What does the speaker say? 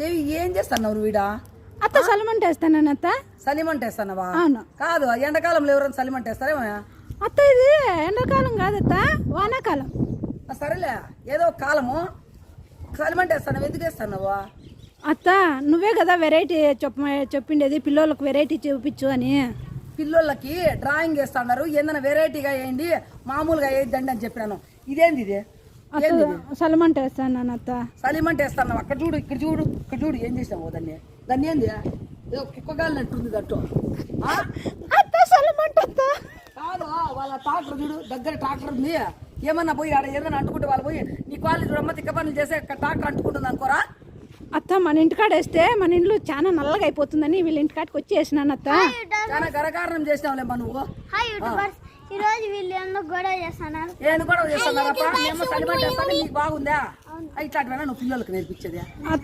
దేవి ఏం చేస్తున్నావు వీడా? అత్త సలిమంట వేస్తాను అత్త. సలిమంట వేస్తున్నావా? అవును. కాదు, ఎండాకాలంలో ఎవరైనా సలిమంట వేస్తారేమో. అత్త ఇది ఎండాకాలం కాదత్త, వానాకాలం. సరేలే, ఏదో ఒక కాలము సలిమంట వేస్తున్నావు. ఎందుకు వేస్తున్నావు? అత్త నువ్వే కదా వెరైటీ చెప్పిండేది, పిల్లలకు వెరైటీ చూపించు అని. పిల్లలకి డ్రాయింగ్ వేస్తున్నారు, ఏదైనా వెరైటీగా వేయండి, మామూలుగా వేయద్దండి అని చెప్పినాను. ఇదేంది ఇది? సలిమంట వేస్తాను అత్త. సలిమంట వేస్తున్నావు. అక్కడ చూడు, ఇక్కడ చూడు, ఇక్కడ చూడు. ఏం చేసినావు దాన్ని? దాన్ని ఏంది? ఏదో కుక్కగాలినట్టుంది దట్టు. అత్త సలిమంట అత్త కాదు, వాళ్ళ ట్రాక్టర్ చూడు, దగ్గర ట్రాక్టర్ ఉంది. ఏమన్నా పోయి ఆడ ఏదైనా అంటుకుంటే వాళ్ళు పోయి నీ కాలేజ్ రమ్మ తిక్క పనులు చేసే ట్రాక్టర్ అంటుకుంటుంది అనుకోరా? అత్త మన ఇంటికాడ వేస్తే మన ఇంట్లో చాలా నల్లగా అయిపోతుందని వీళ్ళ ఇంటికాడికి వచ్చి వేసినాను అత్త. చాలా గరకారణం చేసినావులేమ్మా నువ్వు. ఈ రోజు వీళ్ళు ఎందుకు గొడవ చేస్తున్నారు? నేను గొడవ చేస్తున్నారప్ప, మేము సలిమంట వేస్తాను, నీకు బాగుందా? ఇట్లాంటివైనా నువ్వు పిల్లలకు నేర్పించేది.